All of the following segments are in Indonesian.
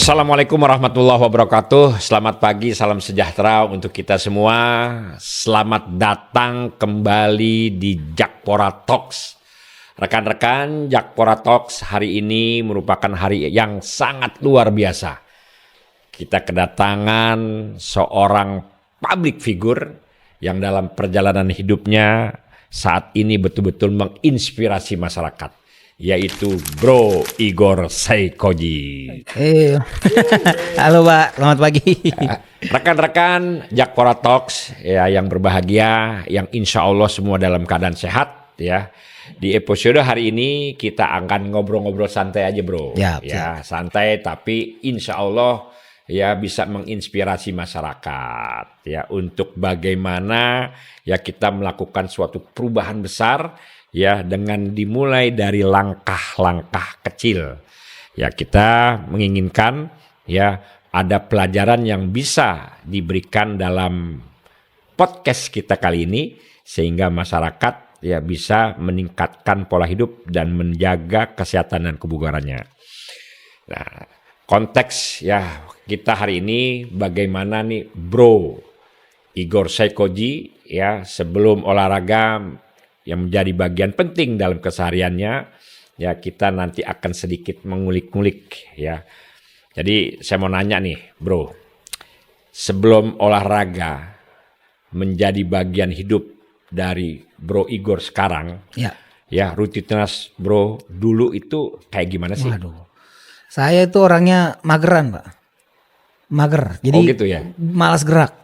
Assalamualaikum warahmatullahi wabarakatuh. Selamat pagi, salam sejahtera untuk kita semua. Selamat datang kembali di Jakpora Talks. Rekan-rekan, Jakpora Talks hari ini merupakan hari yang sangat luar biasa. Kita kedatangan seorang public figure yang dalam perjalanan hidupnya saat ini betul-betul menginspirasi masyarakat. Yaitu Bro Igor Saikoji. Halo Pak, selamat pagi. Rekan-rekan Jakpora Talks ya, yang berbahagia, yang insya Allah semua dalam keadaan sehat ya. Di episode hari ini kita akan ngobrol-ngobrol santai aja bro. Ya santai tapi insya Allah ya bisa menginspirasi masyarakat ya untuk bagaimana ya kita melakukan suatu perubahan besar. Ya, dengan dimulai dari langkah-langkah kecil. Ya, kita menginginkan ya ada pelajaran yang bisa diberikan dalam podcast kita kali ini sehingga masyarakat ya bisa meningkatkan pola hidup dan menjaga kesehatan dan kebugarannya. Nah, konteks ya kita hari ini bagaimana nih Bro Igor Saikoji ya sebelum olahraga yang menjadi bagian penting dalam kesehariannya, ya kita nanti akan sedikit mengulik-ngulik ya. Jadi saya mau nanya nih, bro, sebelum olahraga menjadi bagian hidup dari Bro Igor sekarang, ya rutinitas bro dulu itu kayak gimana sih? Waduh, saya itu orangnya mageran Pak, mager, jadi gitu ya? malas gerak.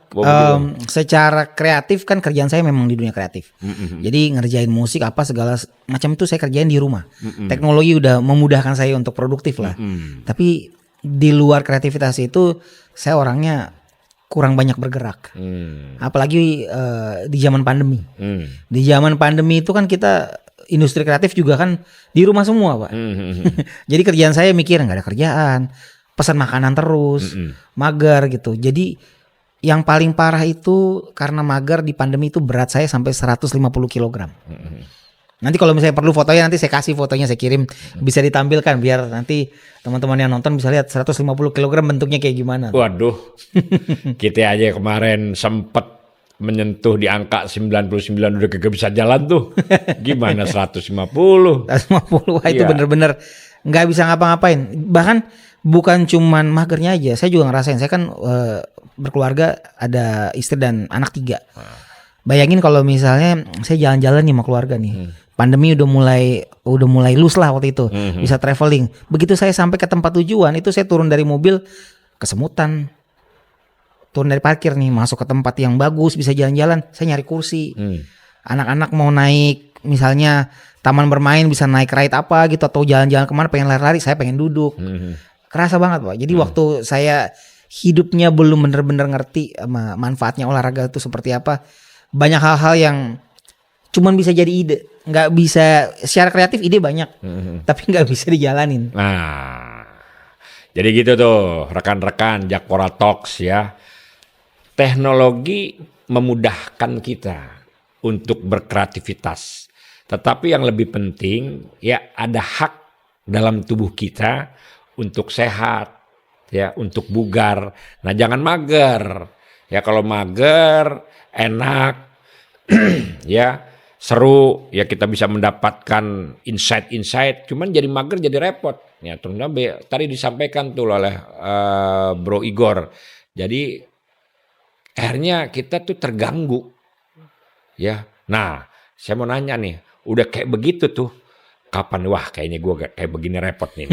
Secara kreatif kan kerjaan saya memang di dunia kreatif. Jadi ngerjain musik apa segala macam itu saya kerjain di rumah. Teknologi udah memudahkan saya untuk produktif lah. Tapi di luar kreativitas itu saya orangnya kurang banyak bergerak. Apalagi di zaman pandemi. Di zaman pandemi itu kan kita industri kreatif juga kan di rumah semua Pak. Jadi kerjaan saya mikir nggak ada kerjaan, pesan makanan terus, mager gitu. Jadi yang paling parah itu karena mager di pandemi itu berat saya sampai 150 kg. Nanti kalau misalnya perlu fotonya nanti saya kasih fotonya, saya kirim bisa ditampilkan biar nanti teman-teman yang nonton bisa lihat 150 kg bentuknya kayak gimana. Waduh, kita aja kemarin sempet menyentuh di angka 99 udah kagak bisa jalan tuh. Gimana 150? 150 wah itu bener-bener nggak bisa ngapa-ngapain. Bahkan bukan cuman magernya aja, saya juga ngerasain. Saya kan berkeluarga, ada istri dan anak 3. Bayangin kalau misalnya saya jalan-jalan nih sama keluarga nih. Pandemi udah mulai loose lah waktu itu. Bisa traveling. Begitu saya sampai ke tempat tujuan, itu saya turun dari mobil kesemutan. Turun dari parkir nih, masuk ke tempat yang bagus, bisa jalan-jalan, saya nyari kursi. Anak-anak mau naik misalnya taman bermain, bisa naik ride apa gitu, atau jalan-jalan kemana pengen lari-lari, saya pengen duduk. Kerasa banget Pak. Jadi waktu saya hidupnya belum bener-bener ngerti sama manfaatnya olahraga itu seperti apa, banyak hal-hal yang cuman bisa jadi ide, nggak bisa secara kreatif ide banyak, tapi nggak bisa dijalanin. Nah, jadi gitu tuh rekan-rekan Jakpora Talks ya. Teknologi memudahkan kita untuk berkreativitas, tetapi yang lebih penting ya ada hak dalam tubuh kita untuk sehat. Ya, untuk bugar. Nah, jangan mager. Ya, kalau mager, enak, ya, seru, ya kita bisa mendapatkan insight-insight. Cuman jadi mager, jadi repot. Ya, ternyata tadi disampaikan tuh oleh Bro Igor. Jadi, akhirnya kita tuh terganggu. Ya, nah, saya mau nanya nih, udah kayak begitu tuh. Kapan wah kayaknya gue kayak begini repot nih.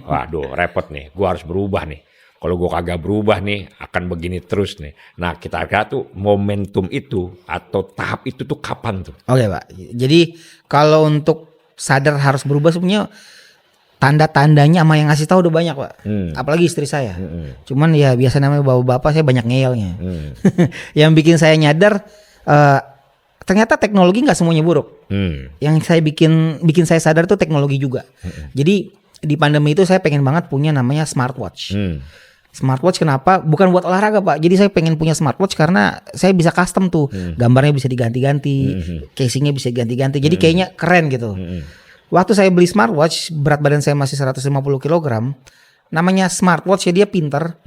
Waduh repot nih, gue harus berubah nih. Kalau gue kagak berubah nih akan begini terus nih. Nah kita kira tuh momentum itu atau tahap itu tuh kapan tuh? Oke Pak, jadi kalau untuk sadar harus berubah sebenarnya tanda-tandanya sama yang ngasih tahu udah banyak Pak. Apalagi istri saya. Cuman ya biasa namanya bapak-bapak saya banyak ngeyelnya. Yang bikin saya nyadar ternyata teknologi nggak semuanya buruk. Yang saya bikin saya sadar tuh teknologi juga. Jadi di pandemi itu saya pengen banget punya namanya smartwatch. Smartwatch kenapa? Bukan buat olahraga Pak. Jadi saya pengen punya smartwatch karena saya bisa custom tuh. Gambarnya bisa diganti-ganti, casingnya bisa diganti-ganti. Jadi kayaknya keren gitu. Waktu saya beli smartwatch, berat badan saya masih 150 kg. namanya smartwatch ya, dia pinter.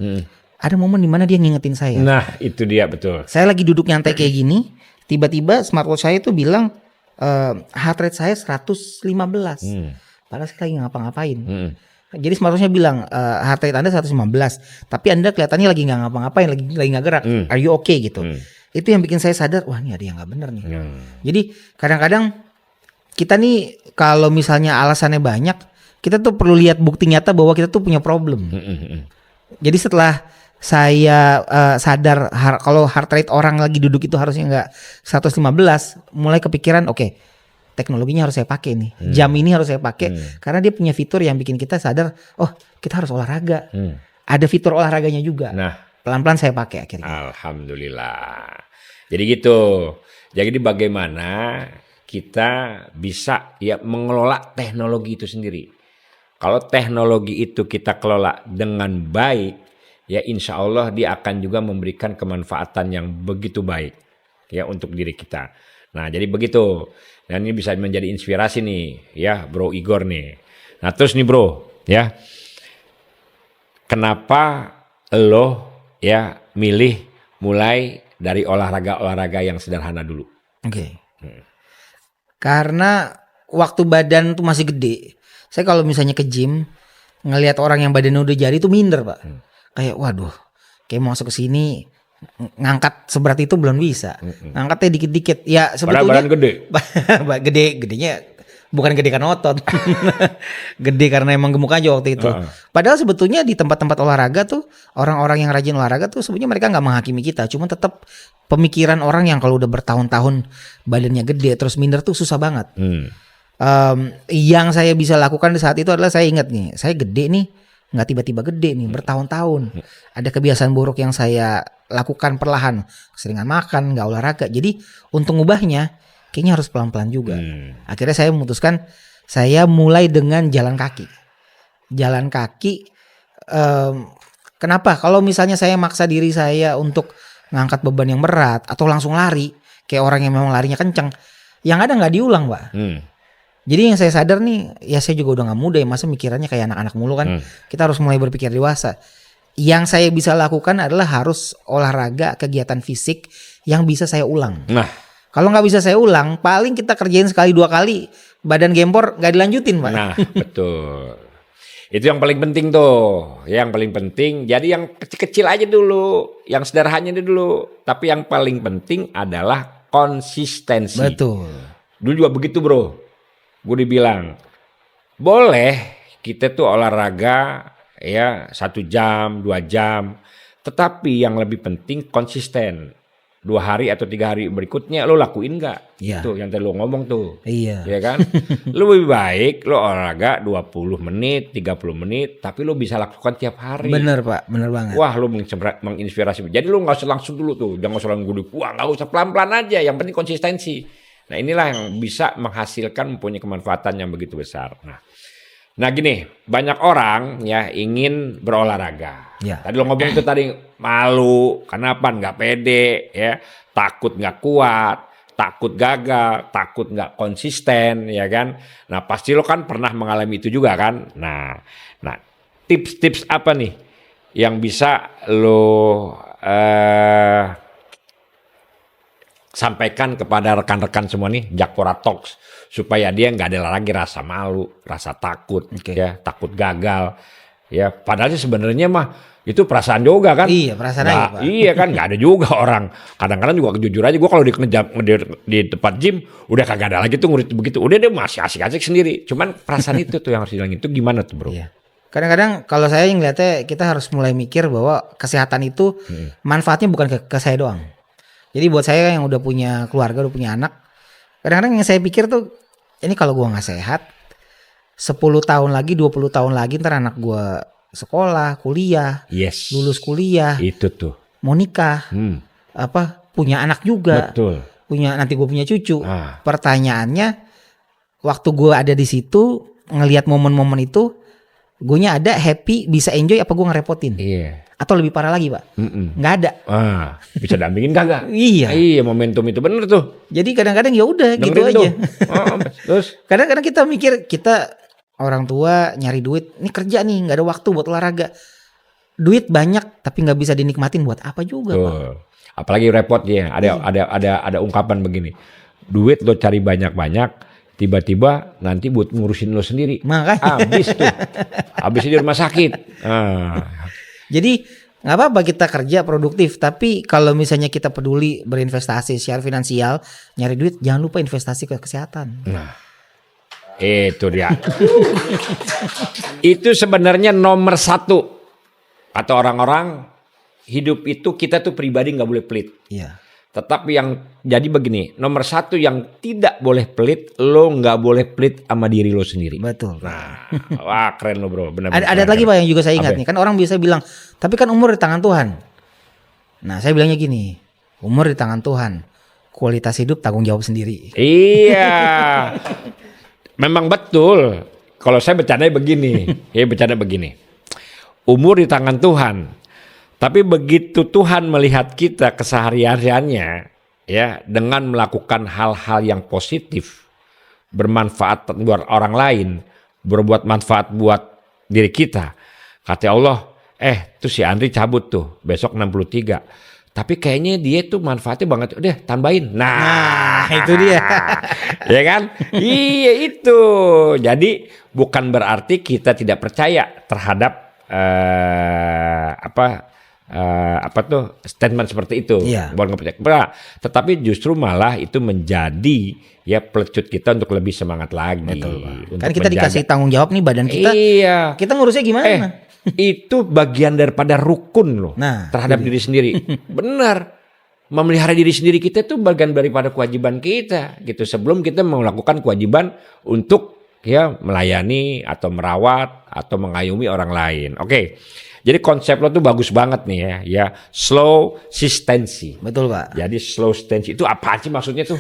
Ada momen dimana dia ngingetin saya. Nah itu dia betul. Saya lagi duduk nyantai kayak gini, tiba-tiba smartwatch saya itu bilang heart rate saya 115. Padahal saya lagi ngapa-ngapain. Jadi smartwatchnya bilang heart rate Anda 115, tapi Anda kelihatannya lagi nggak ngapa-ngapain, lagi nggak gerak. Are you okay gitu? Itu yang bikin saya sadar, wah ini ada yang nggak benar nih. Jadi kadang-kadang kita nih kalau misalnya alasannya banyak, kita tuh perlu lihat bukti nyata bahwa kita tuh punya problem. Jadi setelah saya sadar kalau heart rate orang lagi duduk itu harusnya nggak 115, mulai kepikiran oke, teknologinya harus saya pakai nih, jam ini harus saya pakai karena dia punya fitur yang bikin kita sadar, oh kita harus olahraga, ada fitur olahraganya juga. Nah pelan-pelan saya pakai akhirnya. Alhamdulillah. Jadi gitu. Jadi bagaimana kita bisa ya mengelola teknologi itu sendiri. Kalau teknologi itu kita kelola dengan baik, ya insya Allah dia akan juga memberikan kemanfaatan yang begitu baik ya untuk diri kita. Nah jadi begitu. Dan ini bisa menjadi inspirasi nih ya Bro Igor nih. Nah terus nih bro ya, kenapa lo ya milih mulai dari olahraga yang sederhana dulu? Oke. Karena waktu badan tuh masih gede, saya kalau misalnya ke gym ngelihat orang yang badannya udah jadi tuh minder pak. Kayak waduh, kayak mau masuk ke sini ngangkat seberat itu belum bisa. Ngangkatnya dikit-dikit. Ya sebetulnya badan gede. Gedenya bukan gede karena otot. Gede karena emang gemuk aja waktu itu. Padahal sebetulnya di tempat-tempat olahraga tuh orang-orang yang rajin olahraga tuh sebenarnya mereka nggak menghakimi kita. Cuma tetap pemikiran orang yang kalau udah bertahun-tahun badannya gede terus minder tuh susah banget. Yang saya bisa lakukan di saat itu adalah saya ingat nih, saya gede nih, nggak tiba-tiba gede nih, bertahun-tahun. Ada kebiasaan buruk yang saya lakukan perlahan, keseringan makan, nggak olahraga. Jadi untuk ngubahnya kayaknya harus pelan-pelan juga. Akhirnya saya memutuskan saya mulai dengan jalan kaki. Jalan kaki. Kenapa? Kalau misalnya saya maksa diri saya untuk ngangkat beban yang berat atau langsung lari, kayak orang yang memang larinya kencang, yang ada nggak diulang, Pak. Jadi yang saya sadar nih, ya saya juga udah gak muda ya, masa mikirannya kayak anak-anak mulu kan. Kita harus mulai berpikir dewasa. Yang saya bisa lakukan adalah harus olahraga, kegiatan fisik yang bisa saya ulang. Nah, kalau nggak bisa saya ulang, paling kita kerjain sekali 2 kali, badan gempor nggak dilanjutin, Pak. Nah, betul. Itu yang paling penting tuh. Yang paling penting, jadi yang kecil-kecil aja dulu, yang sederhananya dulu. Tapi yang paling penting adalah konsistensi. Betul. Dulu juga begitu, bro. Gue dibilang, boleh kita tuh olahraga ya 1 jam, 2 jam. Tetapi yang lebih penting konsisten. 2 hari atau 3 hari berikutnya lo lakuin gak? Iya. Tuh yang tadi lo ngomong tuh. Iya. Ya kan? Lo lebih baik lo olahraga 20 menit, 30 menit. Tapi lo bisa lakukan tiap hari. Bener Pak, bener banget. Wah lo menginspirasi. Jadi lo gak usah langsung dulu tuh. Jangan usah langsung gudeg. Wah gak usah, pelan-pelan aja. Yang penting konsistensi. Nah inilah yang bisa menghasilkan mempunyai kemanfaatan yang begitu besar. Nah gini, banyak orang ya ingin berolahraga. Ya. Tadi lo ngomong itu tadi malu, kenapa nggak pede, ya takut nggak kuat, takut gagal, takut nggak konsisten, ya kan? Nah pasti lo kan pernah mengalami itu juga kan? Nah tips-tips apa nih yang bisa lo sampaikan kepada rekan-rekan semua nih Jakpora Talks supaya dia nggak ada lagi rasa malu, rasa takut, ya takut gagal, ya padahal sih sebenarnya mah itu perasaan juga kan? Iya perasaan aja Pak. Iya kan nggak ada juga orang kadang-kadang juga jujur aja gue kalau di tempat gym udah kagak ada lagi tuh ngurit begitu, udah dia masih asik-asik sendiri, cuman perasaan itu tuh yang harus hilangin. Itu gimana tuh bro? Iya. Kadang-kadang kalau saya ngeliatnya kita harus mulai mikir bahwa kesehatan itu manfaatnya bukan ke saya doang. Jadi buat saya yang udah punya keluarga, udah punya anak, kadang-kadang yang saya pikir tuh, ini kalau gue gak sehat, 10 tahun lagi, 20 tahun lagi, ntar anak gue sekolah, kuliah, lulus kuliah, itu tuh, mau nikah, punya anak juga, betul. Nanti gue punya cucu. Pertanyaannya, waktu gue ada di situ, ngelihat momen-momen itu, guenya ada happy, bisa enjoy, apa gue ngerepotin? Iya. Atau lebih parah lagi Pak, nggak ada. Bisa dampingin kagak? Iya, momentum itu bener tuh. Jadi kadang-kadang ya udah gitu aja. Terus kadang-kadang kita mikir kita orang tua nyari duit, ini kerja nih nggak ada waktu buat olahraga. Duit banyak tapi nggak bisa dinikmatin buat apa juga, Pak. Apalagi repot dia. Ada ungkapan begini. Duit lo cari banyak-banyak, tiba-tiba nanti buat ngurusin lo sendiri. Makanya. Habis tuh. Habis di rumah sakit. Jadi nggak apa-apa kita kerja produktif, tapi kalau misalnya kita peduli berinvestasi secara finansial, nyari duit, jangan lupa investasi ke kesehatan. Nah, itu dia. Itu sebenarnya nomor 1. Atau orang-orang hidup itu kita tuh pribadi nggak boleh pelit. Iya. Tetapi yang jadi begini, nomor 1 yang tidak boleh pelit, lo nggak boleh pelit sama diri lo sendiri. Betul. Nah, wah keren lo bro. Benar-benar Ada lagi Pak yang juga saya ingat Apa? nih, kan orang biasa bilang, tapi kan umur di tangan Tuhan. Nah saya bilangnya gini, umur di tangan Tuhan, kualitas hidup tanggung jawab sendiri. Iya, memang betul. Kalau saya bercanda begini, umur di tangan Tuhan. Tapi begitu Tuhan melihat kita kesehariannya, ya, dengan melakukan hal-hal yang positif, bermanfaat buat orang lain, berbuat manfaat buat diri kita. Kata Allah, tuh si Andri cabut tuh, besok 63. Tapi kayaknya dia tuh manfaatnya banget, udah tambahin. Nah, itu dia. Ya kan? Iya itu. Jadi bukan berarti kita tidak percaya terhadap statement seperti itu. Iya. Bukan nggak percaya. Tetapi justru malah itu menjadi ya pelecut kita untuk lebih semangat lagi. Betul, Pak. Untuk Kan kita dikasih tanggung jawab nih badan kita. Iya. Kita ngurusnya gimana? Itu bagian daripada rukun loh, Nah, terhadap diri sendiri. Benar. Memelihara diri sendiri kita itu bagian daripada kewajiban kita gitu. Sebelum kita melakukan kewajiban untuk ya melayani atau merawat atau mengayomi orang lain. Oke. Jadi konsep lo tuh bagus banget nih ya slow sistency. Betul Pak. Jadi slow sistency itu apa sih maksudnya tuh?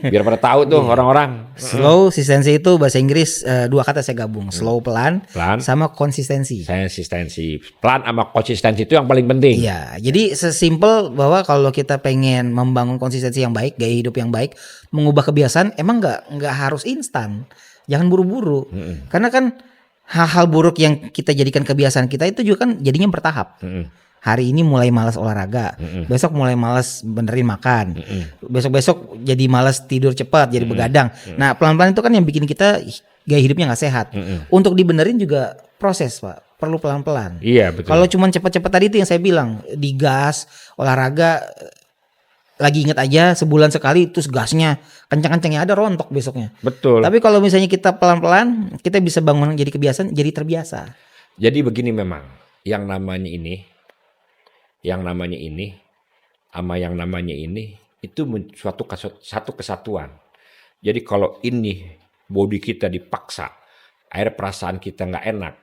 Biar pada tahu tuh orang-orang. Slow sistency itu bahasa Inggris, 2 kata saya gabung, slow pelan, sama konsistensi. Konsistensi, pelan sama konsistensi itu yang paling penting. Iya, jadi sesimpel bahwa kalau kita pengen membangun konsistensi yang baik, gaya hidup yang baik, mengubah kebiasaan, emang nggak harus instan. Jangan buru-buru, karena kan hal-hal buruk yang kita jadikan kebiasaan kita itu juga kan jadinya bertahap. Hari ini mulai malas olahraga, besok mulai malas benerin makan, besok-besok jadi malas tidur cepat, jadi begadang. Nah pelan-pelan itu kan yang bikin kita gaya hidupnya nggak sehat. Untuk dibenerin juga proses Pak, perlu pelan-pelan. Iya betul. Kalau cuma cepat-cepat tadi itu yang saya bilang, digas olahraga. Lagi ingat aja sebulan sekali terus gasnya kencang-kencangnya ada rontok besoknya. Betul. Tapi kalau misalnya kita pelan-pelan kita bisa bangun jadi kebiasaan, jadi terbiasa. Jadi begini memang yang namanya ini sama yang namanya ini itu satu kesatuan. Jadi kalau ini body kita dipaksa, akhirnya perasaan kita nggak enak,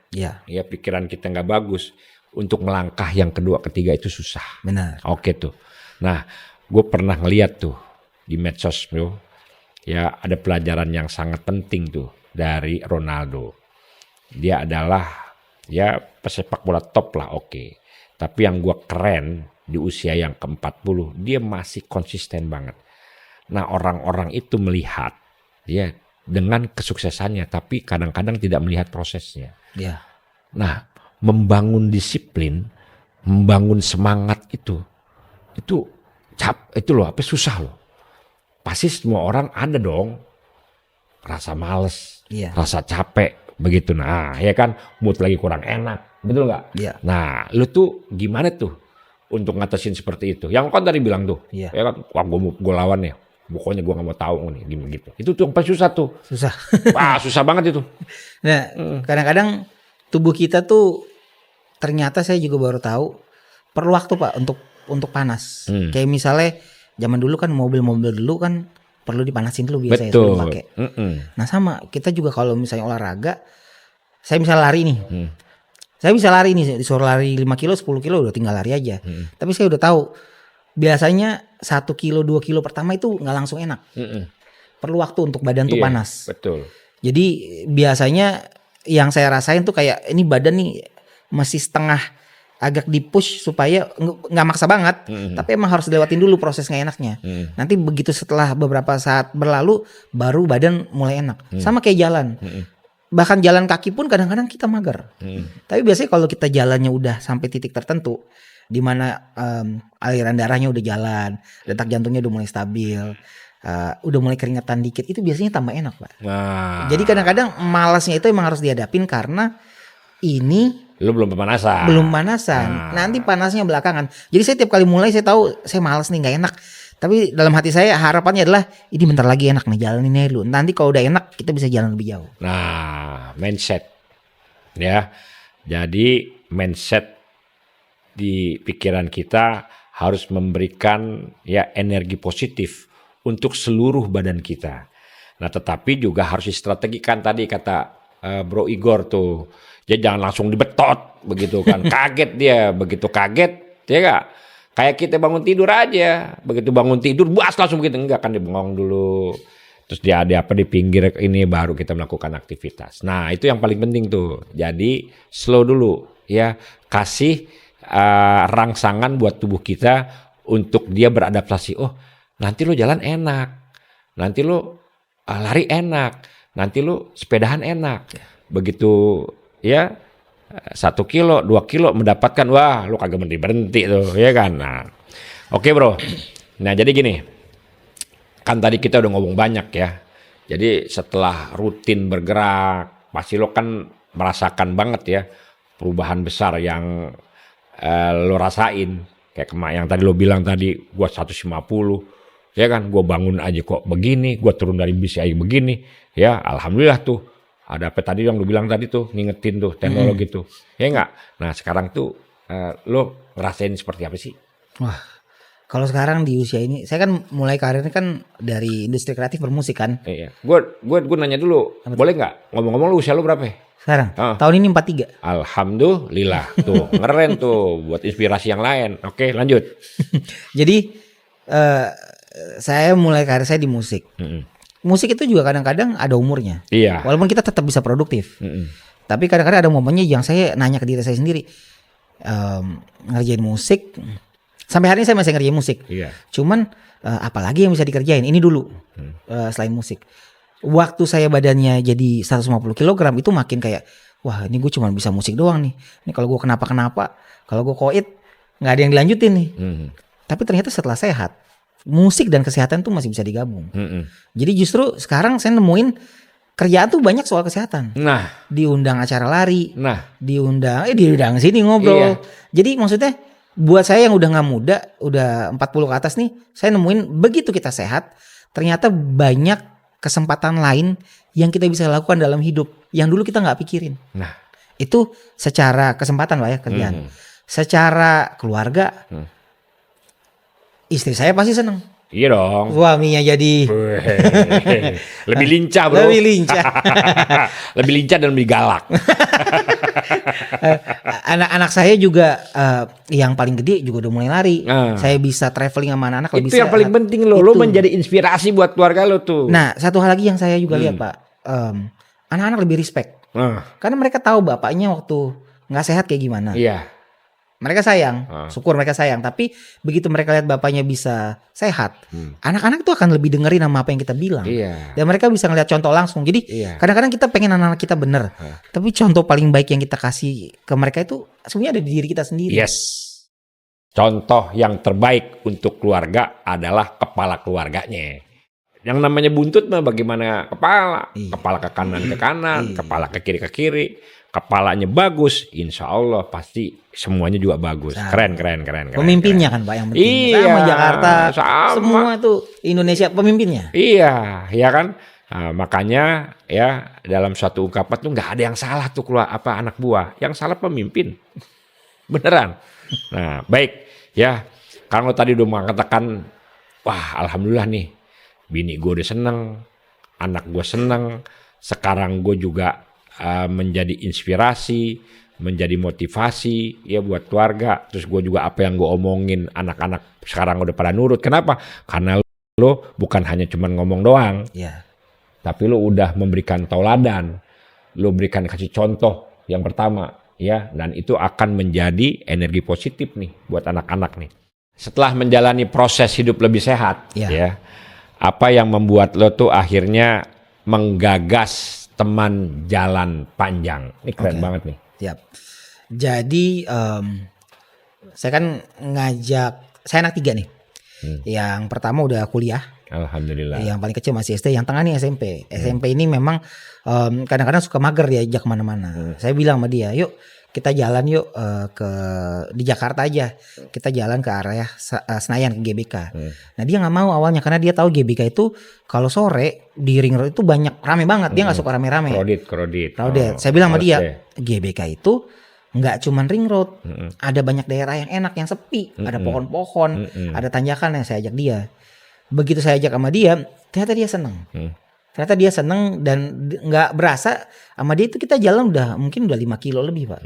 ya pikiran kita nggak bagus, untuk melangkah yang kedua ketiga itu susah. Benar. Oke tuh. Nah gue pernah ngeliat tuh di medsos bro, ya ada pelajaran yang sangat penting tuh dari Ronaldo. Dia adalah ya pesepak bola top lah oke. Tapi yang gue keren di usia yang ke-40 dia masih konsisten banget. Nah orang-orang itu melihat ya dengan kesuksesannya tapi kadang-kadang tidak melihat prosesnya. Ya. Nah membangun disiplin, membangun semangat itu loh susah loh. Pasti semua orang ada dong rasa males, rasa capek begitu. Nah ya kan mood lagi kurang enak, betul nggak? Iya. Nah lu tuh gimana tuh untuk ngatasin seperti itu? Yang kan tadi bilang tuh, ya kan, wah gue lawan ya. Pokoknya gue gak mau tahu nih gimana gitu. Itu tuh paling susah tuh. Susah. Wah susah banget itu. Nah kadang-kadang tubuh kita tuh ternyata saya juga baru tahu perlu waktu Pak untuk panas. Kayak misalnya zaman dulu kan mobil-mobil dulu kan perlu dipanasin dulu biasanya sebelum pakai. Nah sama kita juga kalau misalnya olahraga, saya bisa lari nih. Saya bisa lari nih, disuruh lari 5 kilo, 10 kilo udah tinggal lari aja. Tapi saya udah tahu biasanya 1 kilo, 2 kilo pertama itu nggak langsung enak. Perlu waktu untuk badan tuh panas. Betul. Jadi biasanya yang saya rasain tuh kayak ini badan nih masih setengah agak dipush supaya nggak maksa banget, tapi emang harus lewatin dulu proses nggak enaknya. Nanti begitu setelah beberapa saat berlalu, baru badan mulai enak. Sama kayak jalan. bahkan jalan kaki pun kadang-kadang kita mager. Tapi biasanya kalau kita jalannya udah sampai titik tertentu, di mana aliran darahnya udah jalan, detak jantungnya udah mulai stabil, udah mulai keringetan dikit, itu biasanya tambah enak, Pak. Nah, Jadi kadang-kadang malasnya itu emang harus dihadapin karena ini lu belum pemanasan. belum panasan. Nanti panasnya belakangan. Jadi saya tiap kali mulai saya tahu saya malas nih, nggak enak. Tapi dalam hati saya harapannya adalah ini bentar lagi enak nih, jalanin aja dulu. Nanti kalau udah enak kita bisa jalan lebih jauh. Nah, mindset ya. Jadi mindset di pikiran kita harus memberikan ya energi positif untuk seluruh badan kita. Nah, tetapi juga harus distrategikan tadi kata Bro Igor tuh. Dia jangan langsung dibetot begitu kan. Kaget dia, begitu kaget ya gak? Kayak kita bangun tidur aja, begitu bangun tidur buas langsung begitu, enggak kan dibengong dulu. Terus dia ada apa di pinggir ini baru kita melakukan aktivitas. Nah, itu yang paling penting tuh. Jadi slow dulu ya, kasih rangsangan buat tubuh kita untuk dia beradaptasi. Oh, nanti lo jalan enak. Nanti lo lari enak. Nanti lo sepedahan enak. Begitu ya 1 kilo, 2 kilo mendapatkan, wah lu kagak berhenti tuh, ya kan. Nah, oke bro. Nah jadi gini, kan tadi kita udah ngomong banyak ya. Jadi setelah rutin bergerak, pasti lo kan merasakan banget ya perubahan besar yang lo rasain. Kayak yang tadi lo bilang tadi, gua 150, ya kan, gua bangun aja kok begini, gua turun dari bis aja begini, ya alhamdulillah tuh. Ada apa tadi yang lu bilang tadi tuh, ngingetin tuh teknologi tuh, ya enggak? Nah sekarang tuh lu ngerasain seperti apa sih? Wah, kalau sekarang di usia ini, saya kan mulai karirnya kan dari industri kreatif bermusik kan. Iya, gue nanya dulu, boleh nggak? Ngomong-ngomong lu usia lu berapa? Sekarang, tahun ini 43. Alhamdulillah, tuh keren tuh, buat inspirasi yang lain. Oke, lanjut. Jadi saya mulai karir saya di musik. Musik itu juga kadang-kadang ada umurnya. Iya. Walaupun kita tetap bisa produktif. Tapi kadang-kadang ada momennya yang saya nanya ke diri saya sendiri. Ngerjain musik. Sampai hari ini saya masih ngerjain musik. Iya. Cuman apalagi yang bisa dikerjain? Ini dulu. Selain musik. Waktu saya badannya jadi 150 kg itu makin kayak, wah ini gue cuma bisa musik doang nih. Ini kalau gue kenapa-kenapa, kalau gue koit, gak ada yang dilanjutin nih. Tapi ternyata setelah sehat, musik dan kesehatan tuh masih bisa digabung. Jadi justru sekarang saya nemuin kerjaan tuh banyak soal kesehatan. Nah, diundang acara lari. Nah, diundang sini ngobrol. Iya. Jadi maksudnya buat saya yang udah nggak muda, udah 40 ke atas nih, saya nemuin begitu kita sehat, ternyata banyak kesempatan lain yang kita bisa lakukan dalam hidup yang dulu kita nggak pikirin. Nah, itu secara kesempatan Pak ya kerjaan. Secara keluarga. Istri saya pasti seneng. Iya dong. Suaminya jadi lebih lincah bro. Lebih lincah. Lebih lincah dan lebih galak. Anak-anak saya juga yang paling gede juga udah mulai lari. Saya bisa traveling sama anak-anak. Itu yang paling penting lo. Lo menjadi inspirasi buat keluarga lo tuh. Nah satu hal lagi yang saya juga lihat Pak. Anak-anak lebih respect. Karena mereka tahu bapaknya waktu gak sehat kayak gimana. Iya. Mereka sayang, syukur mereka sayang. Tapi begitu mereka lihat bapaknya bisa sehat, anak-anak tuh akan lebih dengerin sama apa yang kita bilang. Iya. Dan mereka bisa ngeliat contoh langsung. Jadi kadang-kadang kita pengen anak-anak kita bener, tapi contoh paling baik yang kita kasih ke mereka itu sebenarnya ada di diri kita sendiri. Yes. Contoh yang terbaik untuk keluarga adalah kepala keluarganya. Yang namanya buntut mah bagaimana kepala? Kepala ke kanan, kepala ke kiri. Kepalanya bagus, insya Allah pasti semuanya juga bagus. Keren. Pemimpinnya kan Pak yang penting. Iya, sama Jakarta, sama. semua tuh Indonesia pemimpinnya. Iya, ya kan. Nah, makanya ya dalam suatu ungkapan tuh nggak ada yang salah tuh anak buah. Yang salah pemimpin, beneran. Nah baik ya. Kalau tadi udah mengatakan, wah alhamdulillah nih, bini gue udah seneng, anak gue seneng, sekarang gue juga menjadi inspirasi, menjadi motivasi ya buat keluarga. Terus gue juga apa yang gue omongin anak-anak sekarang udah pada nurut. Kenapa? Karena lo bukan hanya cuman ngomong doang, tapi lo udah memberikan tauladan, lo berikan kasih contoh yang pertama ya, dan itu akan menjadi energi positif nih buat anak-anak nih. Setelah menjalani proses hidup lebih sehat, ya apa yang membuat lo tuh akhirnya menggagas teman jalan panjang. Ini keren banget nih. Siap. Jadi saya kan saya anak 3 nih. Yang pertama udah kuliah. Alhamdulillah. Yang paling kecil masih SD, yang tengah nih SMP. SMP ini memang kadang-kadang suka mager diajak kemana-mana. Saya bilang sama dia, yuk kita jalan yuk di Jakarta aja. Kita jalan ke area Senayan ke GBK. Nah dia nggak mau awalnya karena dia tahu GBK itu kalau sore di ring road itu banyak rame banget. Dia nggak suka rame-rame. Crowded. Saya bilang sama dia, GBK itu nggak cuman ring road, ada banyak daerah yang enak, yang sepi, ada pohon-pohon, ada tanjakan yang saya ajak dia. Begitu saya ajak sama dia, ternyata dia seneng. Ternyata dia seneng dan nggak berasa sama dia itu kita jalan mungkin udah 5 kilo lebih Pak.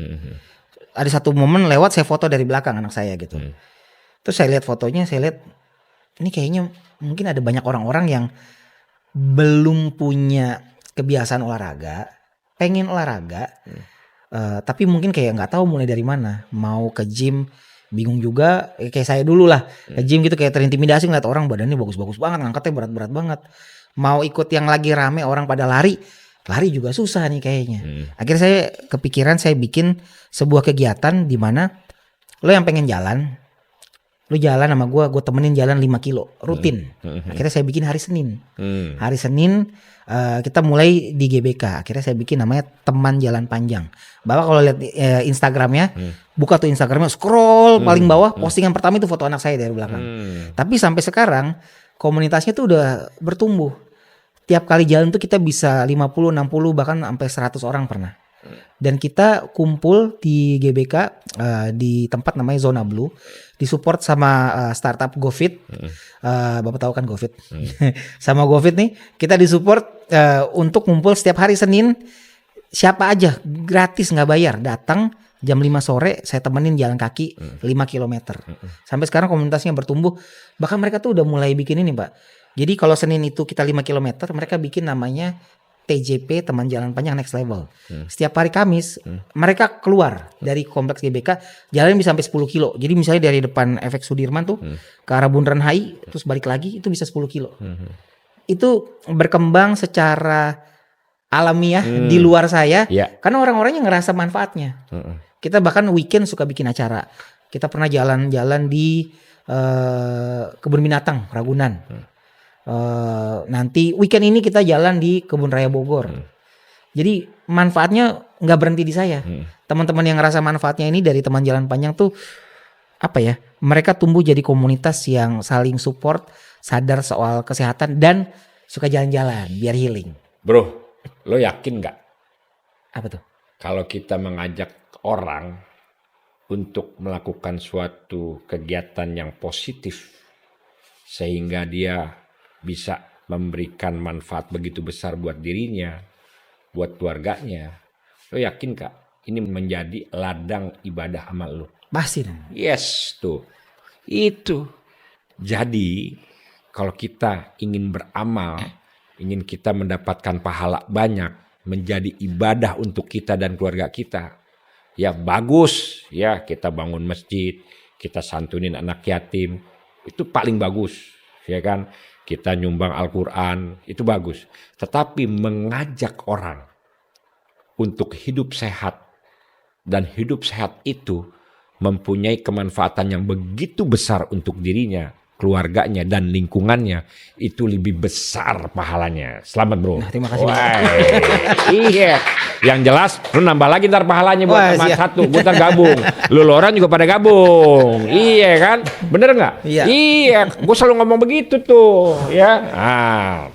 Ada satu momen lewat saya foto dari belakang anak saya gitu. Terus saya lihat fotonya, saya lihat ini kayaknya mungkin ada banyak orang-orang yang belum punya kebiasaan olahraga, pengen olahraga. Tapi mungkin kayak nggak tahu mulai dari mana, mau ke gym bingung juga, kayak saya dulu lah ke gym gitu kayak terintimidasi ngeliat orang badannya bagus-bagus banget, ngangkatnya berat-berat banget, mau ikut yang lagi rame orang pada lari juga susah nih kayaknya. Akhirnya saya kepikiran saya bikin sebuah kegiatan di mana lo yang pengen jalan, lo jalan sama gue temenin jalan 5 kilo rutin. Akhirnya saya bikin hari Senin. Hari Senin kita mulai di GBK. Akhirnya saya bikin namanya Teman Jalan Panjang. Bapak kalau lihat Instagramnya, buka tuh Instagramnya, scroll paling bawah, postingan pertama itu foto anak saya dari belakang. Tapi sampai sekarang komunitasnya tuh udah bertumbuh. Tiap kali jalan tuh kita bisa 50, 60 bahkan sampai 100 orang pernah. Dan kita kumpul di GBK di tempat namanya Zona Blue, disupport sama startup GoFit. Bapak tahu kan GoFit? Sama GoFit nih kita disupport untuk kumpul setiap hari Senin. Siapa aja gratis nggak bayar datang jam 5 sore saya temenin jalan kaki 5 km. Sampai sekarang komunitasnya bertumbuh. Bahkan mereka tuh udah mulai bikin ini Pak. Jadi kalau Senin itu kita 5 km, mereka bikin namanya TJP Teman Jalan Panjang Next Level. Setiap hari Kamis mereka keluar dari kompleks GBK, jalan bisa sampai 10 kilo. Jadi misalnya dari depan efek Sudirman tuh ke arah Bundaran HI terus balik lagi itu bisa 10 kilo. Itu berkembang secara alamiah di luar saya karena orang-orangnya ngerasa manfaatnya. Kita bahkan weekend suka bikin acara. Kita pernah jalan-jalan di kebun binatang Ragunan. Nanti weekend ini kita jalan di Kebun Raya Bogor. Jadi manfaatnya nggak berhenti di saya. Teman-teman yang ngerasa manfaatnya ini dari Teman Jalan Panjang tuh apa ya? Mereka tumbuh jadi komunitas yang saling support, sadar soal kesehatan dan suka jalan-jalan biar healing. Bro, lo yakin nggak? Apa tuh? Kalau kita mengajak orang untuk melakukan suatu kegiatan yang positif sehingga dia bisa memberikan manfaat begitu besar buat dirinya, buat keluarganya. Lo yakin Kak, ini menjadi ladang ibadah amal lo? Pasti. Yes, tuh. Itu. Jadi, kalau kita ingin beramal, ingin kita mendapatkan pahala banyak, menjadi ibadah untuk kita dan keluarga kita, ya bagus. Ya, kita bangun masjid, kita santunin anak yatim, itu paling bagus. Ya kan? Kita nyumbang Al-Quran, itu bagus. Tetapi mengajak orang untuk hidup sehat. Dan hidup sehat itu mempunyai kemanfaatan yang begitu besar untuk dirinya, keluarganya, dan lingkungannya. Itu lebih besar pahalanya. Selamat bro. Nah, terima kasih. Iya. Yang jelas lu nambah lagi ntar pahalanya buat teman satu. Gue ntar gabung. Lu orang juga pada gabung. Iya kan? Bener gak? Iya. Gue selalu ngomong begitu tuh. Ya. Nah.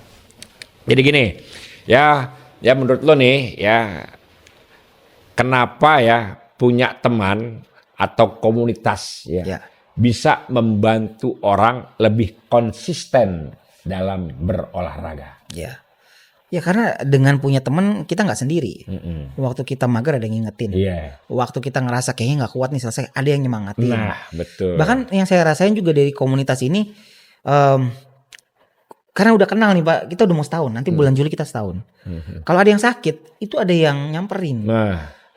Jadi gini. Ya menurut lo nih. Ya. Kenapa ya punya teman atau komunitas ya. Bisa membantu orang lebih konsisten dalam berolahraga. Ya karena dengan punya teman kita nggak sendiri. Waktu kita mager ada yang ngingetin. Waktu kita ngerasa kayaknya nggak kuat nih selesai, ada yang nyemangatin. Nah betul. Bahkan yang saya rasain juga dari komunitas ini, karena udah kenal nih Pak, kita udah mau setahun. Nanti bulan Juli kita setahun. Kalau ada yang sakit, itu ada yang nyamperin.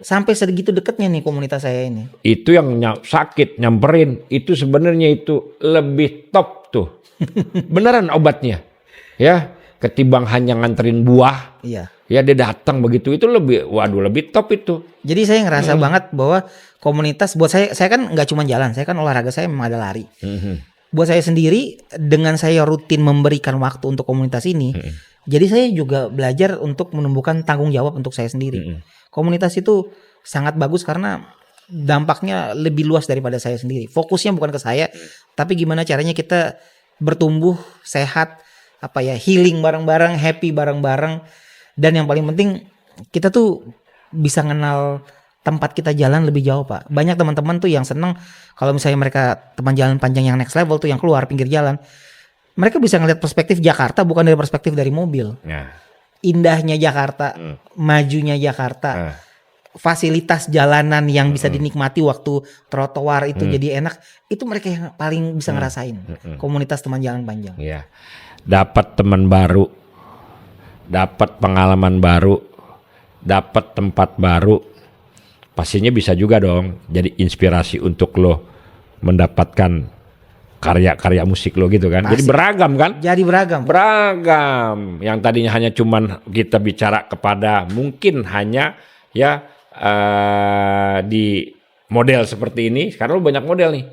Sampai segitu deketnya nih komunitas saya ini. Itu yang sakit nyamperin, itu sebenarnya itu lebih top tuh. Beneran obatnya, ya. ketimbang hanya nganterin buah. Iya. Ya dia datang begitu, itu lebih top itu. Jadi saya ngerasa banget bahwa komunitas buat saya kan nggak cuma jalan, saya kan olahraga saya memang ada lari. Buat saya sendiri dengan saya rutin memberikan waktu untuk komunitas ini, jadi saya juga belajar untuk menumbuhkan tanggung jawab untuk saya sendiri. Komunitas itu sangat bagus karena dampaknya lebih luas daripada saya sendiri. Fokusnya bukan ke saya, tapi gimana caranya kita bertumbuh sehat, healing bareng-bareng, happy bareng-bareng, dan yang paling penting kita tuh bisa kenal tempat kita jalan lebih jauh, Pak. Banyak teman-teman tuh yang seneng kalau misalnya mereka teman jalan panjang yang next level tuh yang keluar pinggir jalan, mereka bisa ngeliat perspektif Jakarta bukan dari perspektif dari mobil. Indahnya Jakarta, majunya Jakarta. Fasilitas jalanan yang bisa dinikmati waktu trotoar itu jadi enak, itu mereka yang paling bisa ngerasain. Komunitas teman jalan panjang. Iya. Dapat teman baru, dapat pengalaman baru, dapat tempat baru, pastinya bisa juga dong jadi inspirasi untuk lo mendapatkan karya-karya musik lo gitu kan. Jadi beragam kan? Jadi beragam. Yang tadinya hanya cuman kita bicara kepada mungkin hanya di model seperti ini, sekarang lo banyak model nih.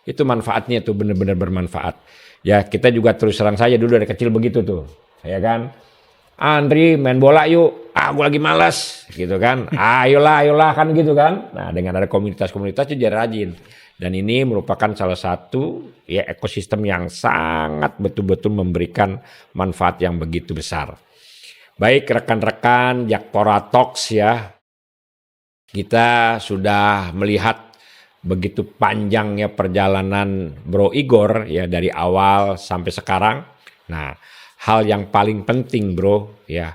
Itu manfaatnya tuh bener-bener bermanfaat. Ya kita juga terus terang saja dulu dari kecil begitu tuh, ya kan. Andri main bola yuk, gue lagi malas gitu kan. Ayolah kan gitu kan. Nah dengan ada komunitas-komunitas itu jadi rajin. Dan ini merupakan salah satu ekosistem yang sangat betul-betul memberikan manfaat yang begitu besar. Baik rekan-rekan Jakpora Talks ya. Kita sudah melihat begitu panjangnya perjalanan Bro Igor ya dari awal sampai sekarang. Nah, hal yang paling penting Bro ya,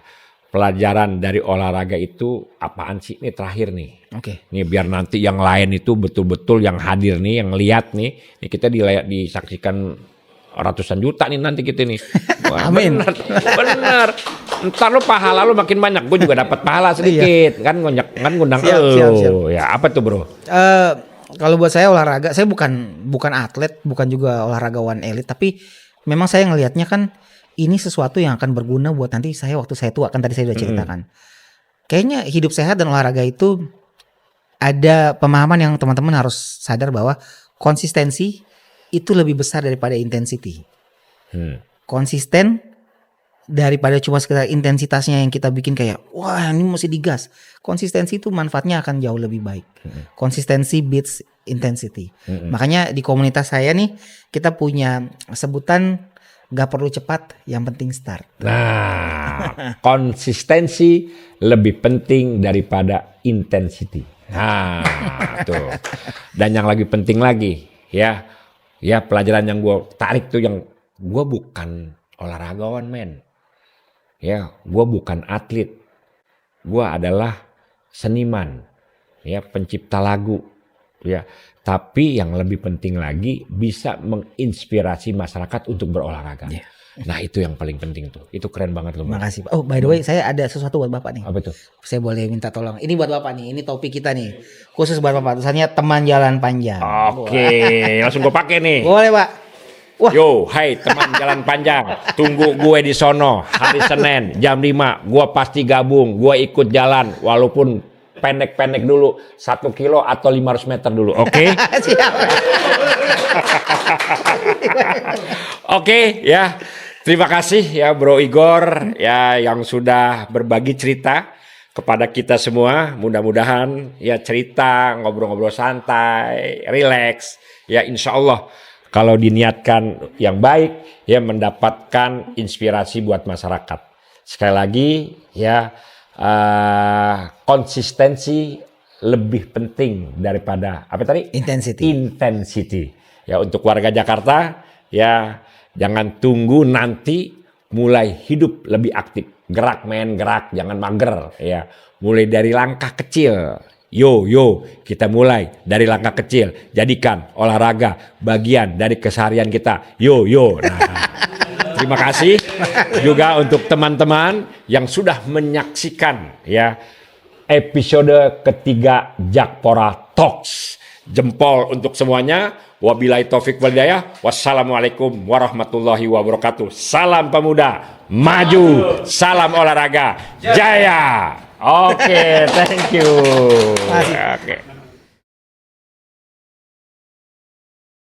pelajaran dari olahraga itu apaan sih? Ini terakhir nih. Oke. Nih biar nanti yang lain itu betul-betul yang hadir nih, yang lihat nih, kita disaksikan ratusan juta nih nanti kita nih. Wah, amin. Bener. Ntar lo pahala lo makin banyak, gue juga dapat pahala sedikit. Kan ngundang siap. Ya apa tuh Bro? Kalau buat saya olahraga, saya bukan atlet, bukan juga olahragawan elit, tapi memang saya ngelihatnya kan ini sesuatu yang akan berguna buat nanti saya waktu saya tua, kan tadi saya udah ceritakan. Kayaknya hidup sehat dan olahraga itu ada pemahaman yang teman-teman harus sadar bahwa konsistensi itu lebih besar daripada intensity. Konsisten daripada cuma sekedar intensitasnya yang kita bikin kayak wah ini mesti digas. Konsistensi itu manfaatnya akan jauh lebih baik. Konsistensi beats intensity. Makanya di komunitas saya nih kita punya sebutan gak perlu cepat, yang penting start. Nah, konsistensi lebih penting daripada intensity. Nah, tuh. Dan yang lebih penting lagi ya pelajaran yang gue tarik tuh yang gue bukan olahragawan men. Ya, gue bukan atlet, gue adalah seniman, ya pencipta lagu, ya. Tapi yang lebih penting lagi bisa menginspirasi masyarakat untuk berolahraga. Yeah. Nah itu yang paling penting tuh, itu keren banget loh. Makasih Pak. Oh by the way, saya ada sesuatu buat Bapak nih. Apa tuh? Saya boleh minta tolong. Ini buat Bapak nih, ini topik kita nih, khusus buat Bapak. Tulisannya teman jalan panjang. Oke, langsung gue pakai nih. Boleh Pak. Wah. Yo, hai teman jalan panjang, tunggu gue di sono hari Senin jam 5, gue pasti gabung, gue ikut jalan walaupun pendek-pendek dulu 1 kilo atau 500 meter dulu, oke? Siap. Oke, ya. Terima kasih ya Bro Igor ya yang sudah berbagi cerita kepada kita semua. Mudah-mudahan ya cerita, ngobrol-ngobrol santai, rileks, ya insya Allah. Kalau diniatkan yang baik, ya mendapatkan inspirasi buat masyarakat. Sekali lagi, ya konsistensi lebih penting daripada apa tadi? Intensity. Ya untuk warga Jakarta, ya jangan tunggu nanti mulai hidup lebih aktif. Gerak men, gerak, jangan mager. Ya mulai dari langkah kecil. Yo, kita mulai dari langkah kecil. Jadikan olahraga bagian dari keseharian kita. Yo. Nah, terima kasih juga untuk teman-teman yang sudah menyaksikan ya episode ketiga Jakpora Talks. Jempol untuk semuanya. Wabillahi taufik wal hidayah. Wassalamualaikum warahmatullahi wabarakatuh. Salam pemuda, maju. Salam olahraga, jaya. Oke, thank you. Makasih. Oke.